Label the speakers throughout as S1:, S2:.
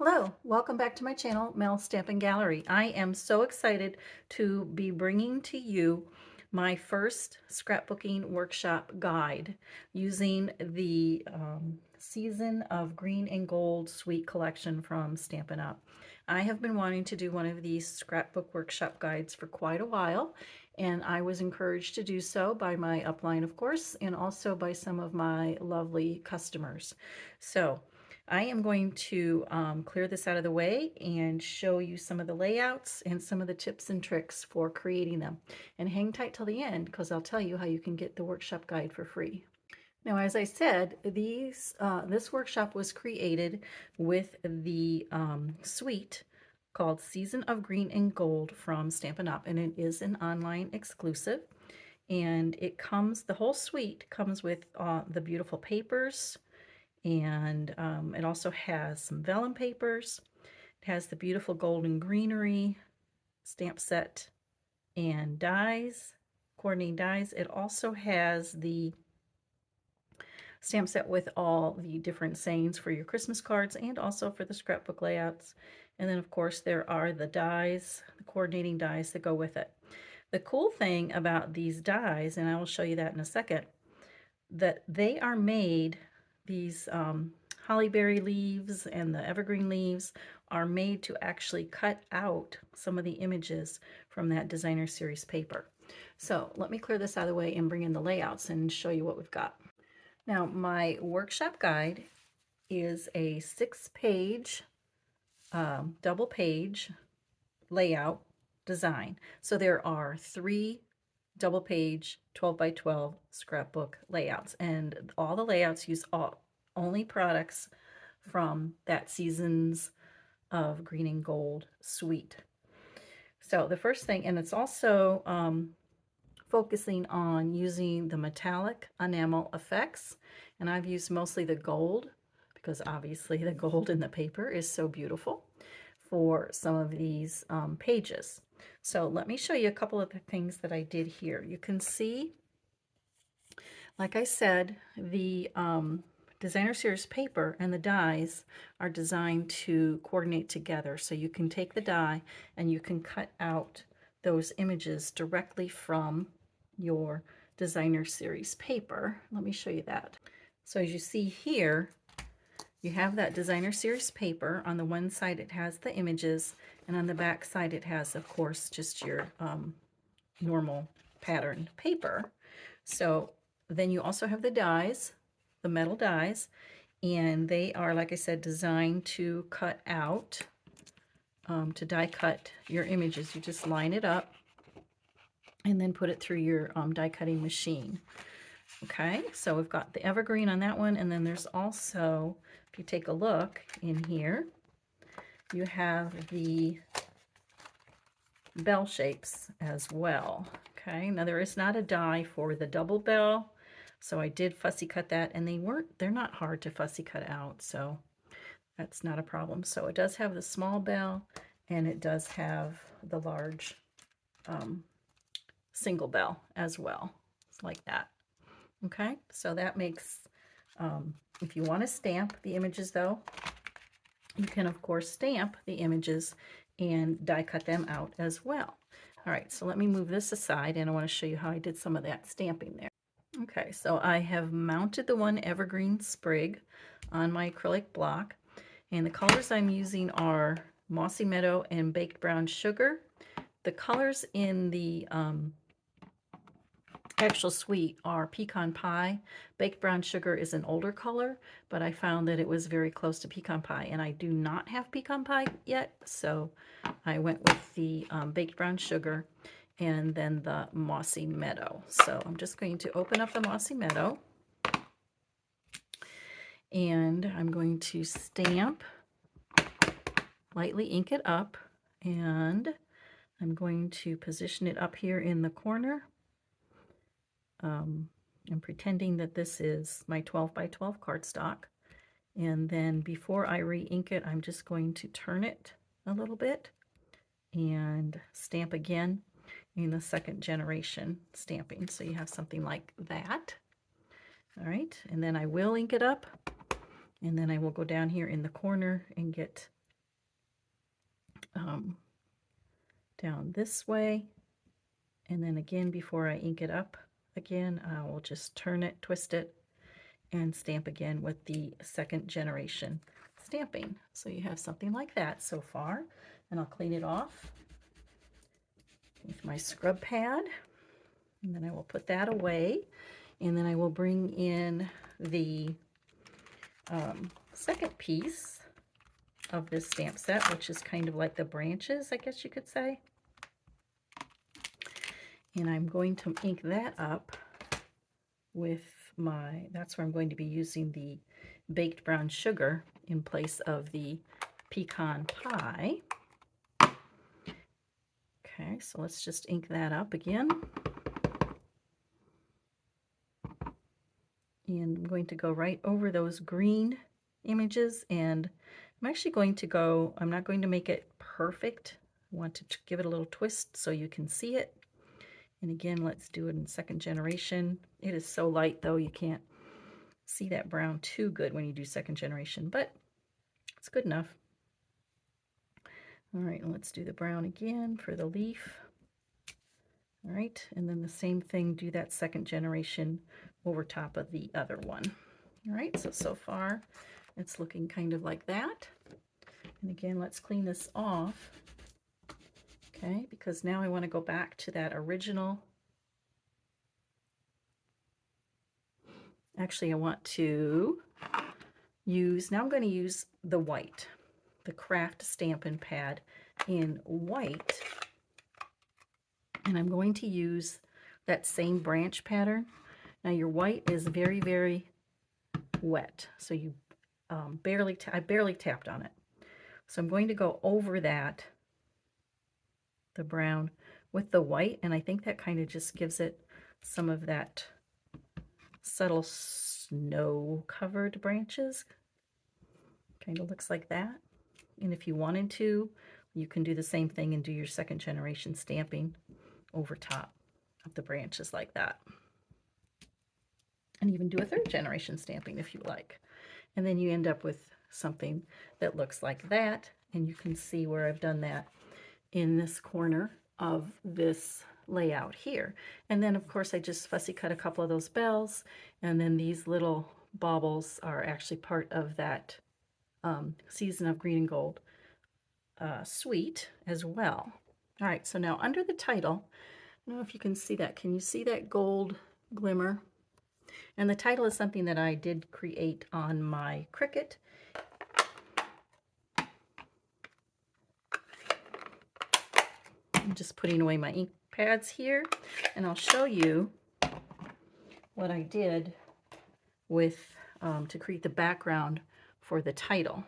S1: Hello, welcome back to my channel, Mel Stampin' Gallery. I am so excited to be bringing to you my first scrapbooking workshop guide using the Season of Green and Gold Suite collection from Stampin' Up. I have been wanting to do one of these scrapbook workshop guides for quite a while, and I was encouraged to do so by my upline, of course, and also by some of my lovely customers. So I am going to clear this out of the way and show you some of the layouts and some of the tips and tricks for creating them. And hang tight till the end because I'll tell you how you can get the workshop guide for free. Now, as I said, this workshop was created with the suite called Season of Green and Gold from Stampin' Up, and it is an online exclusive. And the whole suite comes with the beautiful papers, and it also has some vellum papers. It has the beautiful golden greenery stamp set and dies, coordinating dies. It also has the stamp set with all the different sayings for your Christmas cards and also for the scrapbook layouts. And then, of course, there are the dies, the coordinating dies that go with it. The cool thing about these dies, and I will show you that in a second, that they are made, these hollyberry leaves and the evergreen leaves are made to actually cut out some of the images from that designer series paper. So let me clear this out of the way and bring in the layouts and show you what we've got. Now, my workshop guide is a 6-page, double page layout design. So there are 3 double page 12 by 12 scrapbook layouts, and all the layouts use only products from that Seasons of Green and Gold suite. So the first thing, and it's also focusing on using the metallic enamel effects, and I've used mostly the gold because obviously the gold in the paper is so beautiful for some of these pages. So let me show you a couple of the things that I did here. You can see, like I said, the designer series paper and the dies are designed to coordinate together. So you can take the die and you can cut out those images directly from your designer series paper. Let me show you that. So as you see here, you have that designer series paper. On the one side it has the images, and on the back side it has, of course, just your normal patterned paper. So then you also have the dies, the metal dies, and they are, like I said, designed to cut out, to die cut your images. You just line it up and then put it through your die cutting machine. Okay, so we've got the evergreen on that one, and then there's also, if you take a look in here, you have the bell shapes as well. Okay, now there is not a die for the double bell, so I did fussy cut that, and they're not hard to fussy cut out, so that's not a problem. So it does have the small bell, and it does have the large single bell as well. It's like that. Okay, so that makes, if you want to stamp the images though, you can of course stamp the images and die cut them out as well. All right, so let me move this aside, and I want to show you how I did some of that stamping there. Okay, so I have mounted the one evergreen sprig on my acrylic block, and the colors I'm using are Mossy Meadow and Baked Brown Sugar. The colors in the actual suite are Pecan Pie. Baked Brown Sugar is an older color, but I found that it was very close to Pecan Pie, and I do not have Pecan Pie yet, so I went with the Baked Brown Sugar and then the Mossy Meadow. So I'm just going to open up the Mossy Meadow, and I'm going to stamp, lightly ink it up, and I'm going to position it up here in the corner. I'm pretending that this is my 12 by 12 cardstock, and then before I re-ink it, I'm just going to turn it a little bit and stamp again in the second generation stamping, so you have something like that. All right, and then I will ink it up, and then I will go down here in the corner and get down this way. And then again, before I ink it up again, I will just turn it, twist it, and stamp again with the second generation stamping. So you have something like that so far. And I'll clean it off with my scrub pad. And then I will put that away. And then I will bring in the second piece of this stamp set, which is kind of like the branches, I guess you could say. And I'm going to ink that up with my, that's where I'm going to be using the baked brown sugar in place of the pecan pie. Okay, so let's just ink that up again. And I'm going to go right over those green images, and I'm actually going to go, I'm not going to make it perfect. I want to give it a little twist so you can see it. And again, let's do it in second generation. It is so light though, you can't see that brown too good when you do second generation, but it's good enough. All right, let's do the brown again for the leaf. All right, and then the same thing, do that second generation over top of the other one. All right, so far it's looking kind of like that. And again, let's clean this off. Okay, because now I want to go back to that original. Actually, I want to use, now I'm going to use the white, the craft Stampin' pad in white. And I'm going to use that same branch pattern. Now your white is very, very wet, so you I barely tapped on it. So I'm going to go over that, the brown with the white, and I think that kind of just gives it some of that subtle snow-covered branches. Kind of looks like that. And if you wanted to, you can do the same thing and do your second generation stamping over top of the branches like that. And even do a third generation stamping if you like. And then you end up with something that looks like that. And you can see where I've done that in this corner of this layout here. And then of course I just fussy cut a couple of those bells, and then these little baubles are actually part of that Season of Green and Gold suite as well. All right, so now under the title, I don't know if you can see that. Can you see that gold glimmer? And the title is something that I did create on my Cricut. I'm just putting away my ink pads here, and I'll show you what I did with to create the background for the title.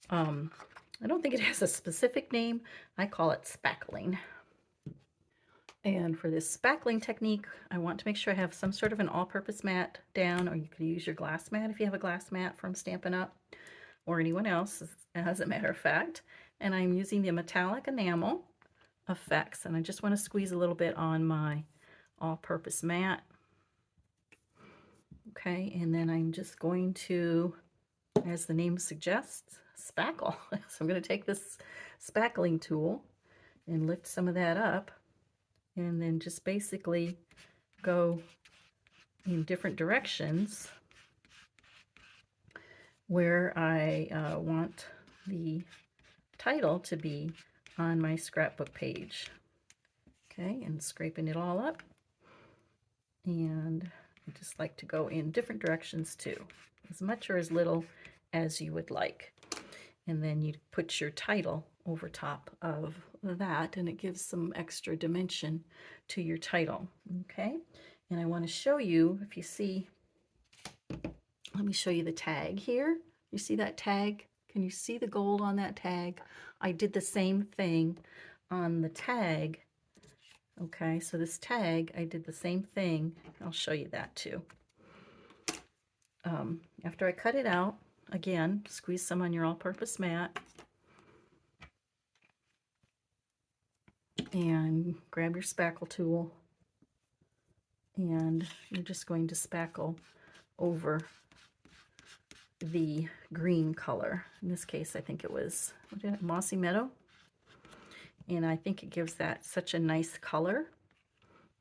S1: I don't think it has a specific name. I call it spackling. And for this spackling technique, I want to make sure I have some sort of an all-purpose mat down, or you could use your glass mat if you have a glass mat from Stampin' Up, or anyone else, as a matter of fact. And I'm using the metallic enamel effects, and I just want to squeeze a little bit on my all-purpose mat. Okay, and then I'm just going to, as the name suggests, spackle. So I'm going to take this spackling tool and lift some of that up, and then just basically go in different directions where I want the title to be on my scrapbook page. Okay, and scraping it all up. And I just like to go in different directions too, as much or as little as you would like. And then you put your title over top of that, and it gives some extra dimension to your title. Okay, and I want to show you, if you see, let me show you the tag here. You see that tag? Can you see the gold on that tag? I did the same thing on the tag. Okay, so this tag, I did the same thing. I'll show you that too. After I cut it out, again, squeeze some on your all-purpose mat. And grab your spackle tool. And you're just going to spackle over the green color. In this case, I think it was, what did it, Mossy Meadow. And I think it gives that such a nice color.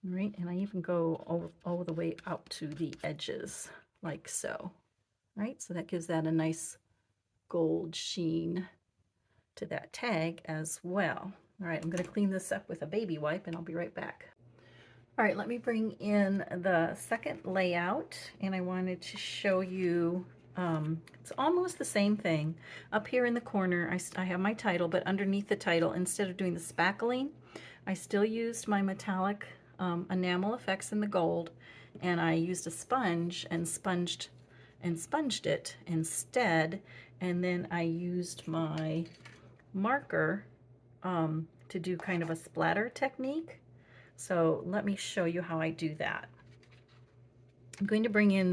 S1: All right, and I even go all the way out to the edges, like so. Right, so that gives that a nice gold sheen to that tag as well. All right, I'm going to clean this up with a baby wipe and I'll be right back. All right, let me bring in the second layout, and I wanted to show you, it's almost the same thing. Up here in the corner, I have my title, but underneath the title, instead of doing the spackling, I still used my metallic enamel effects in the gold, and I used a sponge and sponged it instead, and then I used my marker to do kind of a splatter technique. So let me show you how I do that. I'm going to bring in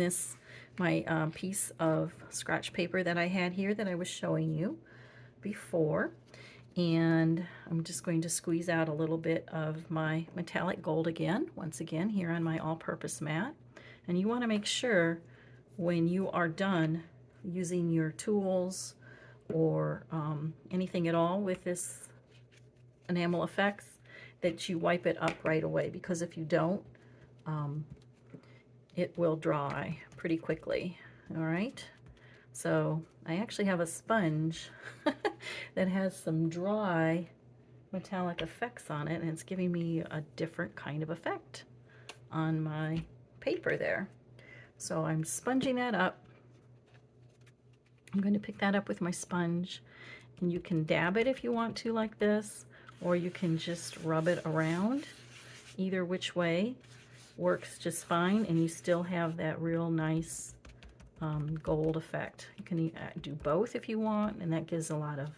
S1: my piece of scratch paper that I had here that I was showing you before, and I'm just going to squeeze out a little bit of my metallic gold again, once again here on my all-purpose mat. And you want to make sure when you are done using your tools or anything at all with this enamel effects, that you wipe it up right away, because if you don't, it will dry pretty quickly. All right, so I actually have a sponge that has some dry metallic effects on it, and it's giving me a different kind of effect on my paper there. So I'm sponging that up. I'm going to pick that up with my sponge, and you can dab it if you want to like this, or you can just rub it around. Either which way works just fine, and you still have that real nice gold effect. You can do both if you want, and that gives a lot of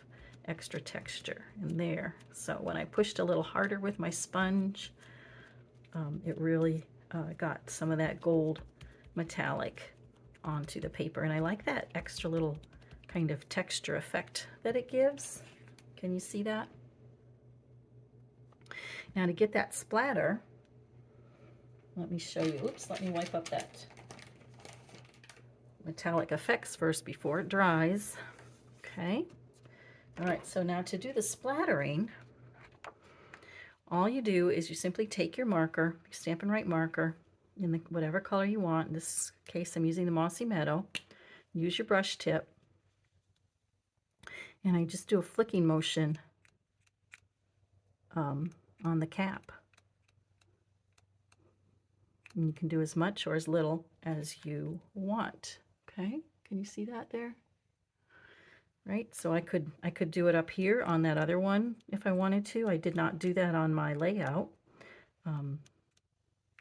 S1: extra texture in there. So when I pushed a little harder with my sponge, it really got some of that gold metallic onto the paper, and I like that extra little kind of texture effect that it gives. Can you see that? Now to get that splatter, let me show you. Oops, let me wipe up that metallic effects first before it dries. Okay. All right, so now to do the splattering, all you do is you simply take your marker, Stampin' Right marker, in whatever color you want. In this case, I'm using the Mossy Meadow. Use your brush tip, and I just do a flicking motion on the cap. And you can do as much or as little as you want. Okay, can you see that there? Right, so I could do it up here on that other one if I wanted to. I did not do that on my layout,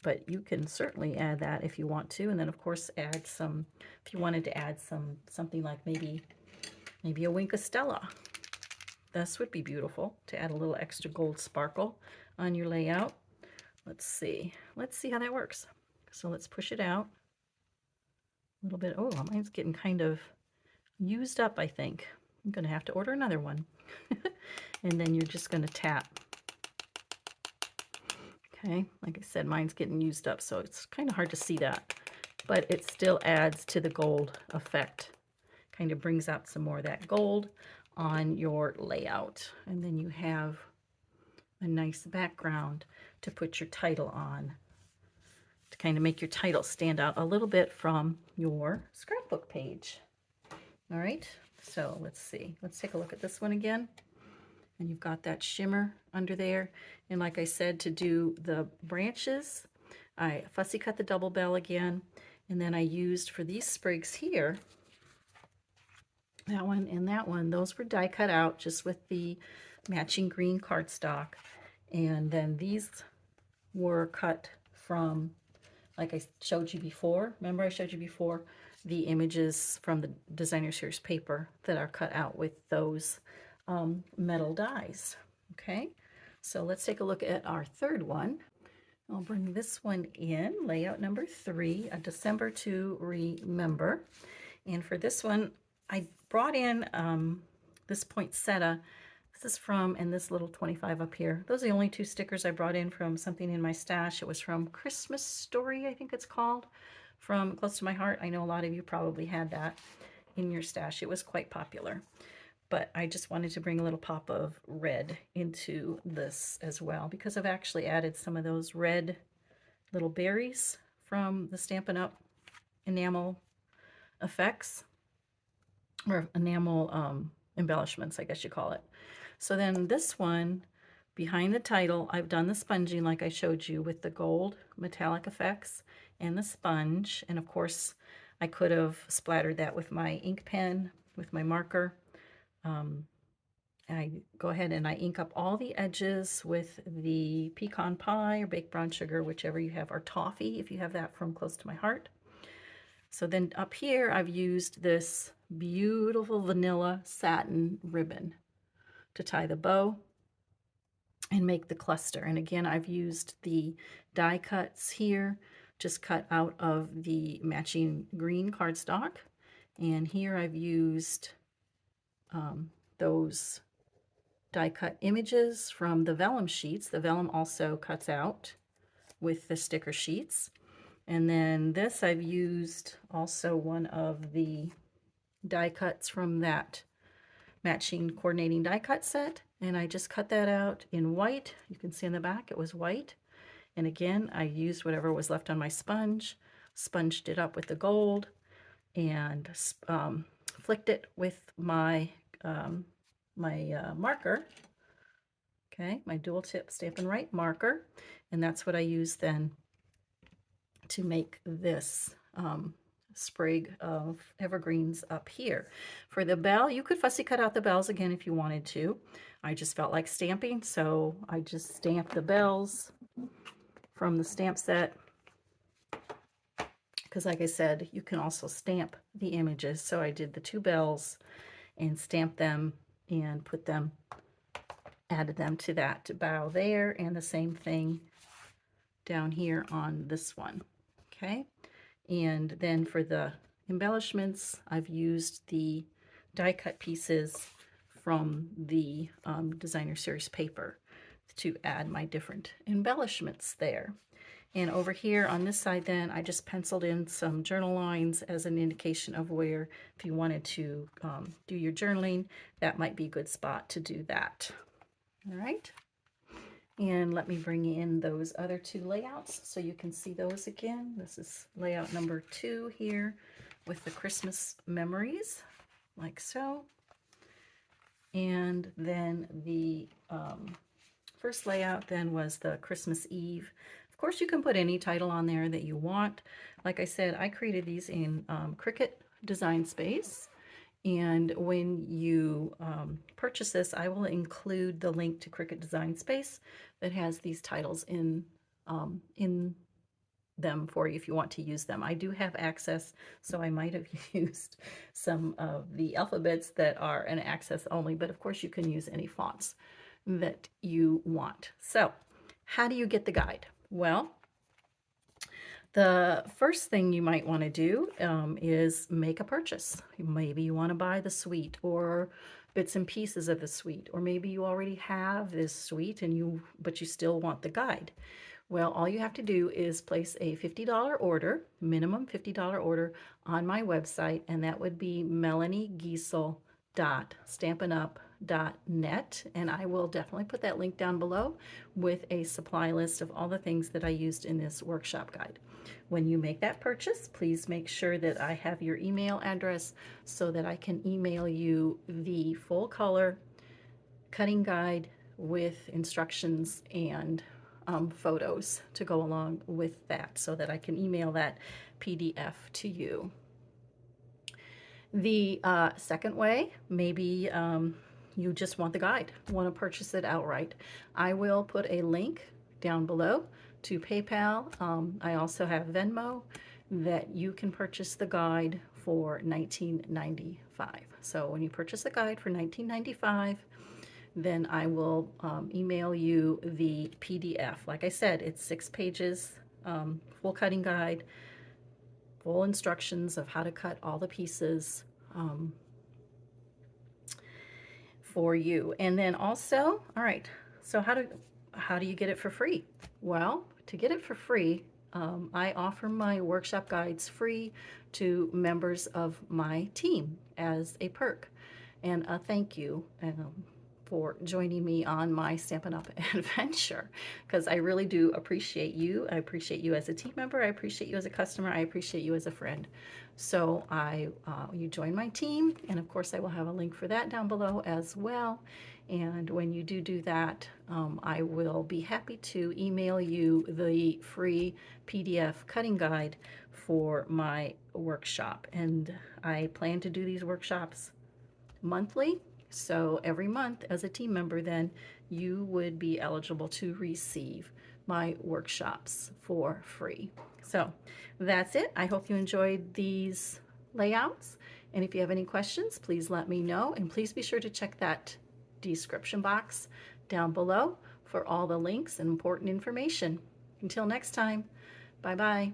S1: but you can certainly add that if you want to. And then of course add some, if you wanted to add something like maybe a Wink of Stella. This would be beautiful to add a little extra gold sparkle on your layout. Let's see how that works. So let's push it out a little bit. Oh, mine's getting kind of used up, I think. I'm gonna have to order another one. And then you're just gonna tap. Okay, like I said, mine's getting used up, so it's kind of hard to see that, but it still adds to the gold effect. Kind of brings out some more of that gold on your layout. And then you have a nice background to put your title on, to kind of make your title stand out a little bit from your scrapbook page. All right, so let's see. Let's take a look at this one again. And you've got that shimmer under there. And like I said, to do the branches, I fussy cut the double bell again. And then I used for these sprigs here, that one and that one, those were die cut out just with the matching green cardstock. And then these were cut from, like I showed you before. Remember I showed you before the images from the designer series paper that are cut out with those metal dies. Okay, so let's take a look at our third one. I'll bring this one in, layout number 3, a December to Remember. And for this one, I brought in this poinsettia. This is from, and this little 25 up here. Those are the only 2 stickers I brought in from something in my stash. It was from Christmas Story, I think it's called, from Close to My Heart. I know a lot of you probably had that. in your stash. It was quite popular, but I just wanted to bring a little pop of red into this as well, because I've actually added some of those red little berries from the Stampin' Up! Enamel effects, or enamel embellishments, I guess you call it. So then this one, behind the title, I've done the sponging like I showed you with the gold metallic effects and the sponge. And of course, I could have splattered that with my ink pen, with my marker. I go ahead and I ink up all the edges with the pecan pie or baked brown sugar, whichever you have, or toffee if you have that from Close to My Heart. So then up here, I've used this beautiful vanilla satin ribbon to tie the bow and make the cluster. And again, I've used the die cuts here, just cut out of the matching green cardstock. And here I've used those die cut images from the vellum sheets. The vellum also cuts out with the sticker sheets. And then this I've used also one of the die cuts from that matching coordinating die cut set, and I just cut that out in white. You can see in the back it was white. And again, I used whatever was left on my sponge, sponged it up with the gold, and flicked it with my marker. Okay, my dual tip Stampin' Right marker, and that's what I use then to make this sprig of evergreens up here. For the bell, you could fussy cut out the bells again if you wanted to. I just felt like stamping, so I just stamped the bells from the stamp set, because like I said, you can also stamp the images. So I did the 2 bells and stamped them and put them, added them to that bow there, and the same thing down here on this one. Okay, and then for the embellishments, I've used the die cut pieces from the designer series paper to add my different embellishments there. And over here on this side then, I just penciled in some journal lines as an indication of where, if you wanted to do your journaling, that might be a good spot to do that. All right. And let me bring in those other 2 layouts so you can see those again. This is layout number 2 here with the Christmas memories, like so. And then the first layout then was the Christmas Eve. Of course, you can put any title on there that you want. Like I said, I created these in Cricut Design Space. And when you purchase this, I will include the link to Cricut Design Space that has these titles in them for you if you want to use them. I do have access, so I might have used some of the alphabets that are an access only, but of course you can use any fonts that you want. So how do you get the guide? Well, the first thing you might want to do is make a purchase. Maybe you want to buy the suite or bits and pieces of the suite, or maybe you already have this suite and but you still want the guide. Well, all you have to do is place a $50 order, minimum $50 order on my website, and that would be melaniegiesel.stampinup.net, and I will definitely put that link down below with a supply list of all the things that I used in this workshop guide. When you make that purchase, please make sure that I have your email address so that I can email you the full color cutting guide with instructions and photos to go along with that, so that I can email that PDF to you. The second way, maybe you just want the guide, want to purchase it outright. I will put a link down below to PayPal. I also have Venmo that you can purchase the guide for $19.95. So when you purchase a guide for $19.95, then I will email you the PDF. Like I said, it's 6 pages, full cutting guide, full instructions of how to cut all the pieces for you. And then also, all right, so how do you get it for free? Well, to get it for free, I offer my workshop guides free to members of my team as a perk. And a thank you for joining me on my Stampin' Up! Adventure, because I really do appreciate you. I appreciate you as a team member. I appreciate you as a customer. I appreciate you as a friend. So you join my team, and of course I will have a link for that down below as well. And when you do that, I will be happy to email you the free PDF cutting guide for my workshop. And I plan to do these workshops monthly. So every month as a team member, then you would be eligible to receive my workshops for free. So that's it. I hope you enjoyed these layouts. And if you have any questions, please let me know. And please be sure to check that description box down below for all the links and important information. Until next time, bye-bye.